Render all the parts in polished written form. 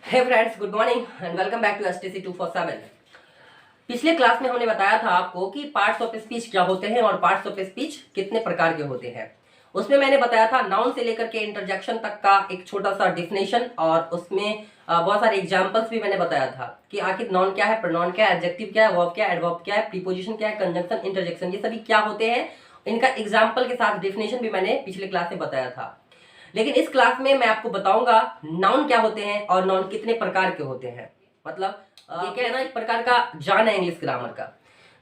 Hey friends, good morning and welcome back to STC 247। पिछले class में हमने बताया था आपको कि पार्ट्स ऑफ स्पीच क्या होते हैं और पार्ट्स ऑफ स्पीच कितने प्रकार के होते हैं। उसमें मैंने बताया था नाउन से लेकर के इंटरजेक्शन तक का एक छोटा सा डिफिनेशन, और उसमें बहुत सारे एग्जांपल्स भी मैंने बताया था कि आखिर नाउन क्या है, प्रोनाउन क्या है, एडजेक्टिव क्या है, वर्ब क्या है, एडवर्ब क्या है, प्रीपोजिशन क्या है, कंजंक्शन, इंटरजेक्शन, ये सभी क्या होते हैं। इनका एग्जाम्पल के साथ डिफिनेशन भी मैंने पिछले क्लास में बताया था। लेकिन इस क्लास में मैं आपको बताऊंगा नाउन क्या होते हैं और नाउन कितने प्रकार के होते हैं। मतलब ये क्या है ना, एक प्रकार का जान है इंग्लिश ग्रामर का।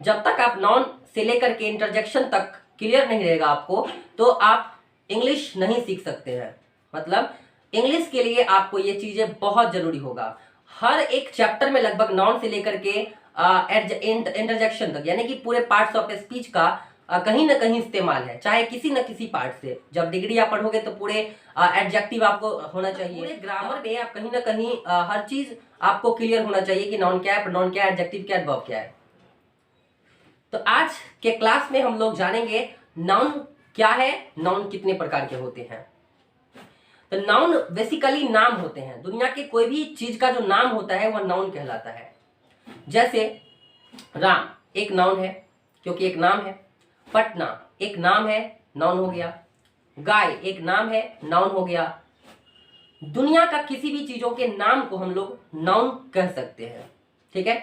जब तक आप नाउन से लेकर के इंटरजेक्शन तक क्लियर नहीं रहेगा आपको, तो आप इंग्लिश नहीं सीख सकते हैं। मतलब इंग्लिश के लिए आपको ये चीजें बहुत जरूरी होगा। हर एक चैप्टर में लगभग नाउन से लेकर के इंटरजेक्शन तक, यानी कि पूरे पार्ट्स ऑफ स्पीच का कहीं ना कहीं इस्तेमाल है, चाहे किसी न किसी पार्ट से। जब डिग्री आप पढ़ोगे तो पूरे एडजेक्टिव आपको होना चाहिए। पूरे ग्रामर में आप कहीं ना कहीं हर चीज आपको क्लियर होना चाहिए कि नाउन क्या है, प्रोनाउन क्या है, एडजेक्टिव क्या है, एडवर्ब क्या है। तो आज के क्लास में हम लोग जानेंगे नाउन क्या है, नाउन कितने प्रकार के होते हैं। तो नाउन बेसिकली नाम होते हैं। दुनिया के कोई भी चीज का जो नाम होता है वह नाउन कहलाता है। जैसे राम एक नाउन है क्योंकि एक नाम है। पटना एक नाम है, नाउन हो गया। गाय एक नाम है, नाउन हो गया। दुनिया का किसी भी चीजों के नाम को हम लोग नाउन कह सकते हैं। ठीक है,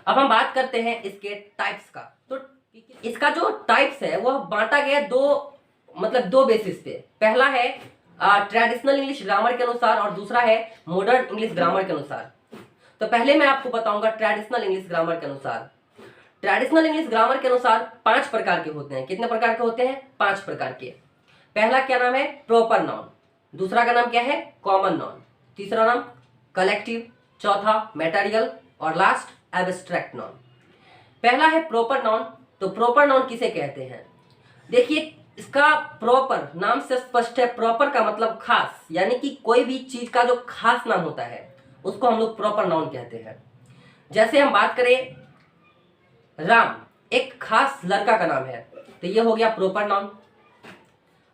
अब हम बात करते हैं इसके टाइप्स का। तो इसका जो टाइप्स है वह बांटा गया दो बेसिस पे। पहला है ट्रेडिशनल इंग्लिश ग्रामर के अनुसार और दूसरा है मॉडर्न इंग्लिश ग्रामर के अनुसार। तो पहले मैं आपको बताऊंगा ट्रेडिशनल इंग्लिश ग्रामर के अनुसार। ट्रेडिशनल इंग्लिश ग्रामर के अनुसार 5 प्रकार के होते हैं। कितने प्रकार के होते हैं? 5 प्रकार के। पहला क्या नाम है? Proper noun. दूसरा का नाम क्या है? Common noun. तीसरा नाम कलेक्टिव। चौथा मैटेरियल और लास्ट एब्स्ट्रैक्ट नाउन। पहला है प्रॉपर नाउन। तो प्रॉपर नाउन किसे कहते हैं? देखिए, इसका प्रॉपर नाम से स्पष्ट है। प्रॉपर का मतलब खास, यानी कि कोई भी चीज का जो खास नाम होता है उसको हम लोग प्रॉपर नाउन कहते हैं। जैसे हम बात करें, राम एक खास लड़का का नाम है, तो ये हो गया प्रॉपर नाउन।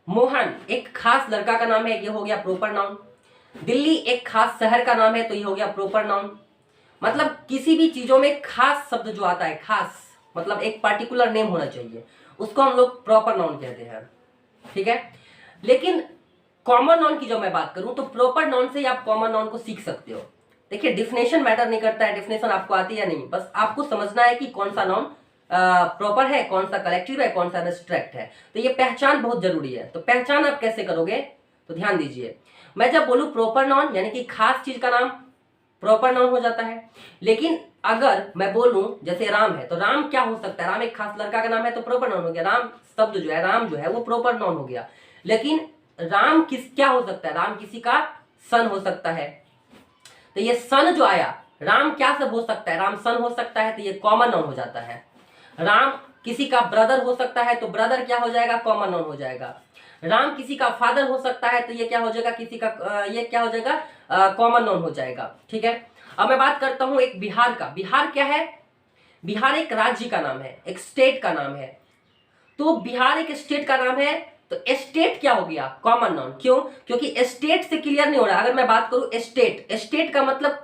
मोहन एक खास लड़का का नाम है, ये हो गया प्रॉपर नाउन। दिल्ली एक खास शहर का नाम है, तो ये हो गया प्रॉपर नाउन। मतलब किसी भी चीजों में खास शब्द जो आता है, खास मतलब एक पार्टिकुलर नेम होना चाहिए, उसको हम लोग प्रॉपर नाउन कहते हैं। ठीक है, लेकिन कॉमन नाउन की जब मैं बात करूं तो प्रॉपर नाउन से ही आप कॉमन नाउन को सीख सकते हो। देखिए, डिफिनेशन मैटर नहीं करता है, डिफिनेशन आपको आती है या नहीं, बस आपको समझना है कि कौन सा नाउन प्रॉपर है, कौन सा कलेक्टिव है, कौन सा एब्स्ट्रैक्ट है। तो ये पहचान बहुत जरूरी है। तो पहचान आप कैसे करोगे? तो ध्यान दीजिए, मैं जब बोलूं प्रॉपर नाउन यानी कि खास चीज का नाम प्रॉपर नाउन हो जाता है। लेकिन अगर मैं बोलूं जैसे राम है, तो राम क्या हो सकता है? राम एक खास लड़का का नाम है तो प्रॉपर नाउन हो गया। राम शब्द जो है, राम जो है वो प्रॉपर नाउन हो गया। लेकिन राम क्या हो सकता है? राम किसी का सन हो सकता है, तो ये सन जो आया, राम क्या सब हो सकता है? राम सन हो सकता है, तो ये कॉमन नाउन हो जाता है। राम किसी का ब्रदर हो सकता है, तो ब्रदर क्या हो जाएगा? कॉमन नाउन हो जाएगा। राम किसी का फादर हो सकता है, तो ये क्या हो जाएगा? ये क्या हो जाएगा? कॉमन नाउन हो जाएगा। ठीक है, अब मैं बात करता हूं एक बिहार का। बिहार क्या है? बिहार एक राज्य का नाम है, एक स्टेट का नाम है। तो बिहार एक स्टेट का नाम है, तो स्टेट क्या हो गया? Common noun. क्यों? क्योंकि स्टेट से क्लियर नहीं हो रहा। अगर मैं बात करूं स्टेट, स्टेट का मतलब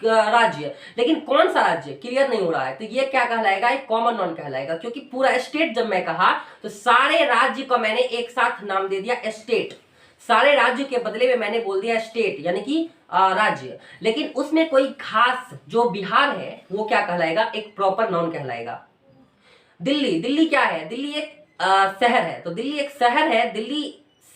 राज्य, लेकिन कौन सा राज्य क्लियर नहीं हो रहा है, तो ये क्या कहलाएगा? एक कॉमन नाउन कहलाएगा। क्योंकि पूरा स्टेट जब मैं कहा तो सारे राज्य को मैंने एक साथ नाम दे दिया स्टेट। सारे राज्य के बदले में मैंने बोल दिया स्टेट, यानी कि राज्य। लेकिन उसमें कोई खास जो बिहार है वो क्या कहलाएगा? एक प्रॉपर नाउन कहलाएगा। दिल्ली, दिल्ली क्या है? दिल्ली एक शहर है। तो दिल्ली एक शहर है, दिल्ली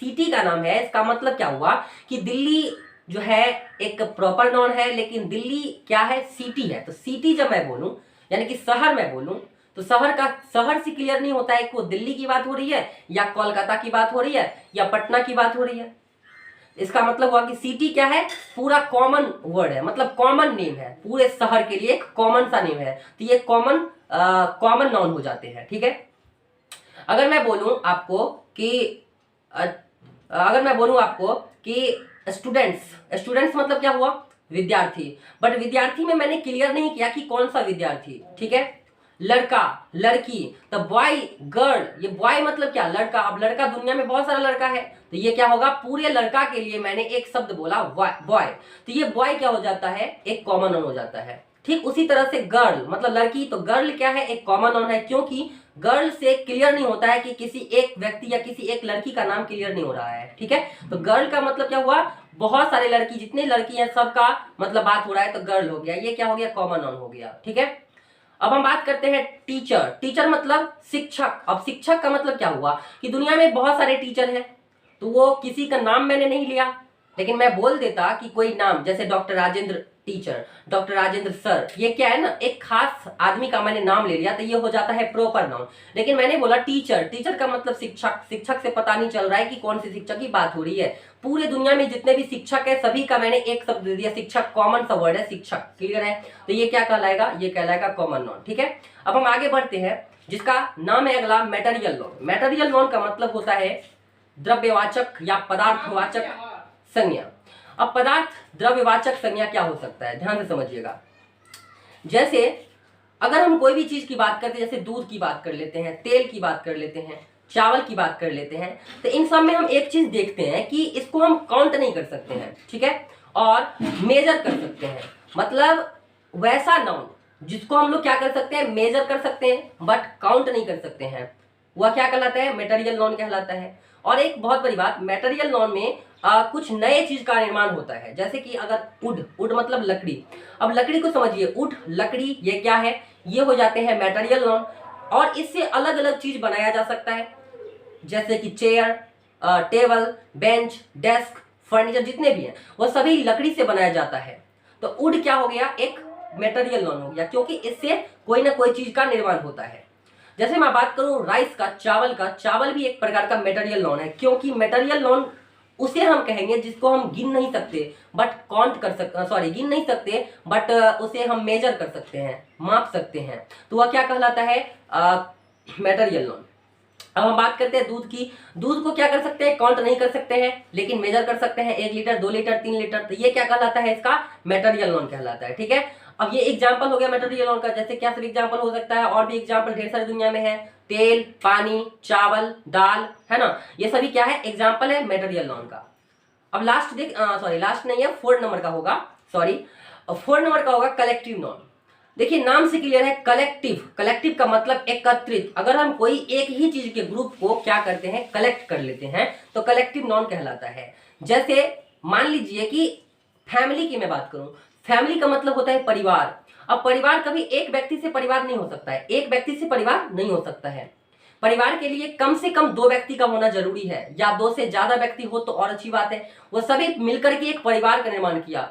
सिटी का नाम है। इसका मतलब क्या हुआ कि दिल्ली जो है एक प्रॉपर नाउन है, लेकिन दिल्ली क्या है? सिटी है। तो सिटी जब मैं बोलूं यानी कि शहर मैं बोलूं, तो शहर से क्लियर नहीं होता है कि वो दिल्ली की बात हो रही है या कोलकाता की बात हो रही है या पटना की बात हो रही है। इसका मतलब हुआ कि सिटी क्या है? पूरा कॉमन वर्ड है, मतलब कॉमन नेम है। पूरे शहर के लिए एक कॉमन सा नेम है, तो ये कॉमन नाउन हो जाते हैं। ठीक है, अगर मैं बोलूं आपको कि स्टूडेंट्स, स्टूडेंट्स मतलब क्या हुआ? विद्यार्थी। बट विद्यार्थी में मैंने क्लियर नहीं किया कि कौन सा विद्यार्थी। ठीक है, लड़का, लड़की, तो बॉय, गर्ल, ये बॉय मतलब क्या, लड़का। अब लड़का, दुनिया में बहुत सारा लड़का है, तो ये क्या होगा, पूरे लड़का के लिए मैंने एक शब्द बोला बॉय, तो ये बॉय क्या हो जाता है, एक कॉमन नाउन हो जाता है। ठीक उसी तरह से गर्ल मतलब लड़की, तो गर्ल क्या है, एक कॉमन नाउन है, क्योंकि गर्ल से क्लियर नहीं होता है कि किसी एक व्यक्ति या किसी एक लड़की का नाम क्लियर नहीं हो रहा है। ठीक है, तो गर्ल का मतलब क्या हुआ, बहुत सारे लड़की, जितने लड़की हैं सबका मतलब बात हो रहा है, तो गर्ल हो गया, ये क्या हो गया, कॉमन नाउन हो गया। ठीक है, अब हम बात करते हैं टीचर। टीचर मतलब शिक्षक। अब शिक्षक का मतलब क्या हुआ कि दुनिया में बहुत सारे टीचर हैं, तो वो किसी का नाम मैंने नहीं लिया, लेकिन मैं बोल देता कि कोई नाम, जैसे doctor Rajendra teacher, doctor Rajendra sir, ये क्या है ना, एक खास आदमी का मैंने नाम ले लिया, तो ये हो जाता है प्रॉपर नाउन। लेकिन मैंने बोला टीचर, टीचर का मतलब शिक्षक, शिक्षक से पता नहीं चल रहा है कि कौन से शिक्षक की बात हो रही है। पूरे दुनिया में जितने भी शिक्षक है सभी का मैंने एक शब्द दे दिया, शिक्षक, कॉमन सा वर्ड है शिक्षक। क्लियर है, तो ये क्या कहलाएगा, ये कहलाएगा कॉमन नाउन। ठीक है, अब हम आगे बढ़ते हैं, जिसका नाम है अगला मटेरियल नाउन। मटेरियल नाउन का मतलब होता है द्रव्यवाचक या पदार्थवाचक संज्ञा। अब पदार्थ द्रव्यवाचक संज्ञा क्या हो सकता है, ध्यान से समझिएगा। जैसे अगर हम कोई भी चीज की बात करते हैं, जैसे दूध की बात कर लेते हैं, तेल की बात कर लेते हैं, चावल की बात कर लेते हैं, तो इन सब में हम एक चीज देखते हैं कि इसको हम काउंट नहीं कर सकते हैं। ठीक है, और मेजर कर सकते हैं, मतलब वैसा नाउन जिसको हम लोग क्या कर सकते हैं, मेजर कर सकते हैं, बट काउंट नहीं कर सकते हैं, वह क्या कहलाता है, मटेरियल नाउन कहलाता है। और एक बहुत बड़ी बात, मटेरियल नाउन में कुछ नए चीज का निर्माण होता है, जैसे कि अगर वुड, वुड मतलब लकड़ी। अब लकड़ी को समझिए, वुड लकड़ी, ये क्या है, ये हो जाते हैं मटेरियल नाउन। और इससे अलग अलग चीज बनाया जा सकता है, जैसे कि chair, table, bench, desk, furniture, जितने भी हैं वो सभी लकड़ी से बनाया जाता है। तो वुड क्या हो गया, एक मटेरियल नाउन हो गया, क्योंकि इससे कोई ना कोई चीज का निर्माण होता है। जैसे मैं बात करूं राइस का, चावल का, चावल भी एक प्रकार का मटेरियल नाउन है, क्योंकि मटेरियल नाउन उसे हम कहेंगे जिसको हम गिन नहीं सकते बट काउंट कर सकते, सॉरी गिन नहीं सकते बट उसे हम मेजर कर सकते हैं, माप सकते हैं, तो वह क्या कहलाता है, मटेरियल नाउन। अब हम बात करते हैं दूध की। दूध को क्या कर सकते हैं, काउंट नहीं कर सकते हैं, लेकिन मेजर कर सकते हैं, 1 लीटर, 2 लीटर, 3 लीटर, तो ये क्या कहलाता है, इसका मटेरियल नाउन कहलाता है। ठीक है, अब ये एग्जांपल हो गया मटेरियल नाउन का, जैसे क्या सब एग्जांपल हो सकता है, और भी एग्जांपल ढेर सारी दुनिया में है, तेल, पानी, चावल, दाल, है ना, ये सभी क्या है, एग्जांपल है मटेरियल नाउन का। अब लास्ट देख, सॉरी लास्ट नहीं है, 4 नंबर का होगा, सॉरी 4 नंबर का होगा कलेक्टिव नाउन। देखिए नाम से क्लियर है, कलेक्टिव, कलेक्टिव का मतलब एकत्रित। अगर हम कोई एक ही चीज के ग्रुप को क्या करते हैं, कलेक्ट कर लेते हैं, तो कलेक्टिव नाउन कहलाता है। जैसे मान लीजिए कि फैमिली की मैं बात करूं, फैमिली का मतलब होता है परिवार। अब परिवार कभी एक व्यक्ति से परिवार नहीं हो सकता है, एक व्यक्ति से परिवार नहीं हो सकता है। परिवार के लिए कम से कम 2 व्यक्ति का होना जरूरी है, या 2 से ज्यादा व्यक्ति हो तो और अच्छी बात है। वो सभी मिलकर के एक परिवार का निर्माण किया,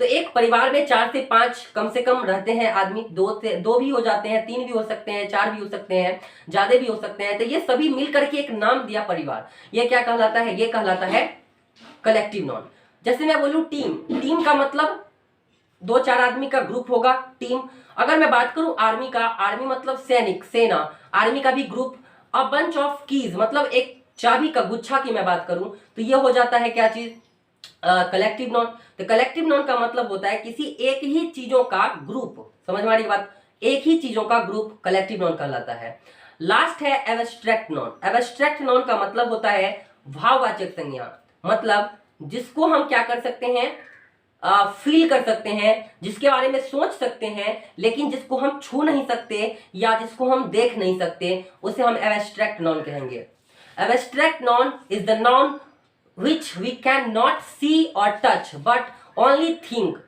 तो एक परिवार में 4 से 5 कम से कम रहते हैं आदमी, 2 भी हो जाते हैं, 3 भी हो सकते हैं, 4 भी हो सकते हैं, ज्यादा भी हो सकते हैं, तो ये सभी मिलकर के एक नाम दिया परिवार, ये क्या कहलाता है, ये कहलाता है कलेक्टिव नाउन। जैसे मैं बोलूं टीम, टीम का मतलब 2-4 आदमी का ग्रुप होगा, टीम। अगर मैं बात करूं आर्मी का, आर्मी मतलब सैनिक, सेना, आर्मी का भी group. A bunch of keys मतलब एक चाबी का गुच्छा की मैं बात करूं, तो ये हो जाता है क्या चीज, कलेक्टिव नाउन। तो कलेक्टिव नाउन का मतलब होता है किसी एक ही चीजों का ग्रुप, समझ में आ रही बात, एक ही चीजों का ग्रुप कलेक्टिव नाउन कहलाता है। लास्ट है एब्स्ट्रैक्ट नाउन। एब्स्ट्रैक्ट नाउन का मतलब होता है भाववाचक संज्ञा, मतलब जिसको हम क्या कर सकते हैं, फील कर सकते हैं, जिसके बारे में सोच सकते हैं, लेकिन जिसको हम छू नहीं सकते या जिसको हम देख नहीं सकते, उसे हम एब्स्ट्रैक्ट नाउन कहेंगे। Abstract noun is the noun which we cannot see or touch but only think,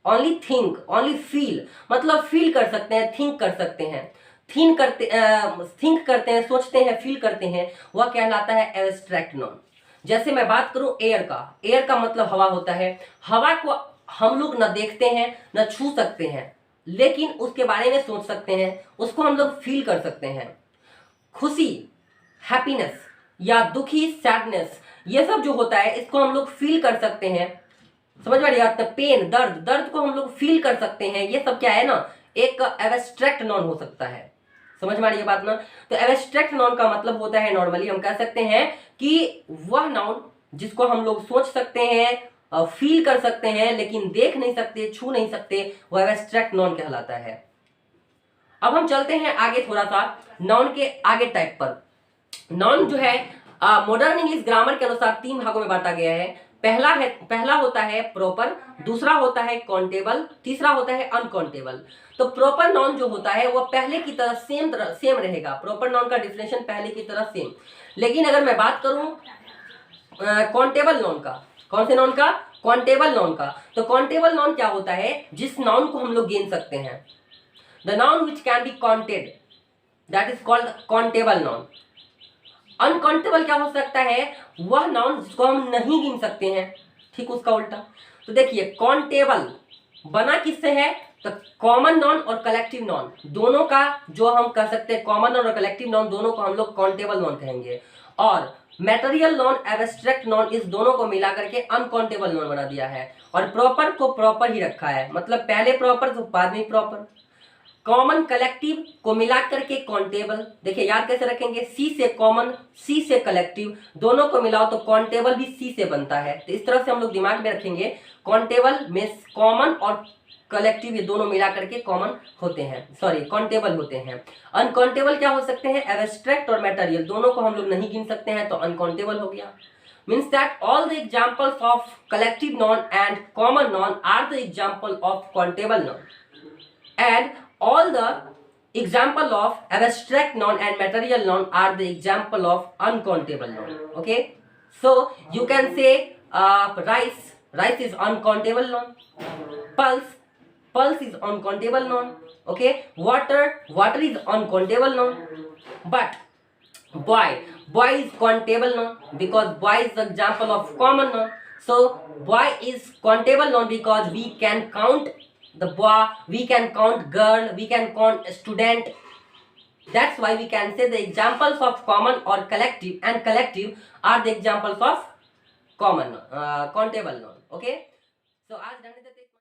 only feel, मतलब फील कर सकते हैं, थिंक कर सकते हैं, थिंक करते हैं, सोचते हैं, फील करते हैं, वह कहलाता है एब्स्ट्रैक्ट नाउन। जैसे मैं बात करूं एयर का, एयर का मतलब हवा होता है। हवा को हम लोग न देखते हैं न छू सकते हैं, लेकिन उसके बारे में सोच सकते हैं, उसको हम लोग फील कर सकते हैं। खुशी, हैप्पीनेस, या दुखी, सैडनेस, ये सब जो होता है इसको हम लोग फील कर सकते हैं, समझ में आ रही है। पेन, दर्द, दर्द को हम लोग फील कर सकते हैं, ये सब क्या है ना, एक एब्स्ट्रैक्ट नाउन हो सकता है, समझ में आ रही है बात ना। तो एब्स्ट्रैक्ट नाउन का मतलब होता है, नॉर्मली हम कह सकते हैं कि वह नाउन जिसको हम लोग सोच सकते हैं, फील कर सकते हैं, लेकिन देख नहीं सकते, छू नहीं सकते, वह एब्स्ट्रैक्ट नाउन कहलाता है। अब हम चलते हैं आगे थोड़ा सा नाउन के आगे टाइप पर। नाउन जो है मॉडर्न इंग्लिश ग्रामर के अनुसार 3 भागों में बांटा गया है। पहला होता है प्रॉपर, दूसरा होता है काउंटेबल, तीसरा होता है अनकाउंटेबल। तो प्रॉपर नाउन जो होता है वो पहले की तरह सेम रहेगा। प्रॉपर नाउन का डिफिनेशन पहले की तरह सेम। लेकिन अगर मैं बात करूं काउंटेबल नाउन का, कौन से नाउन का? काउंटेबल नाउन का। तो काउंटेबल नाउन क्या होता है? जिस नाउन को हम लोग गिन सकते हैं, the noun which can be counted, that is called countable noun. Uncountable क्या हो सकता है? वह नाउन जिसको हम नहीं गिन सकते हैं, ठीक उसका उल्टा। तो देखिए काउंटेबल बना किससे है? तो कॉमन नाउन और कलेक्टिव नाउन दोनों का जो हम कह सकते हैं, कॉमन नाउन और कलेक्टिव नाउन दोनों को हम लोग काउंटेबल नाउन कहेंगे। और मैटेरियल नाउन, एब्स्ट्रैक्ट नाउन, इस दोनों को मिला करके अनकाउंटेबल नाउन बना दिया है। और प्रॉपर को प्रॉपर ही रखा है, मतलब पहले प्रॉपर तो बाद में प्रॉपर। कॉमन कलेक्टिव को मिला करके काउंटेबल। देखिए याद कैसे रखेंगे? सी से कॉमन, सी से कलेक्टिव, दोनों को मिलाओ तो काउंटेबल भी सी से बनता है। तो इस तरह से हम लोग दिमाग में रखेंगे। काउंटेबल में कॉमन और कलेक्टिव ये दोनों मिला करके कॉमन होते हैं, सॉरी काउंटेबल होते हैं। अनकाउंटेबल क्या हो सकते हैं? एब्स्ट्रैक्ट और मैटेरियल दोनों को हम लोग नहीं गिन सकते हैं, तो अनकाउंटेबल हो गया। Means that all the examples of collective noun and common noun are the example of countable noun, and all the example of abstract noun and material noun are the example of uncountable noun. Okay, so you can say rice is uncountable noun. Pulse is uncountable noun. Okay, water is uncountable noun. But boy is countable noun, because boy is the example of common noun. So boy is countable noun because we can count the boy, we can count girl, we can count student. That's why we can say the examples of common or collective, and collective are the examples of common countable noun. Okay, so आज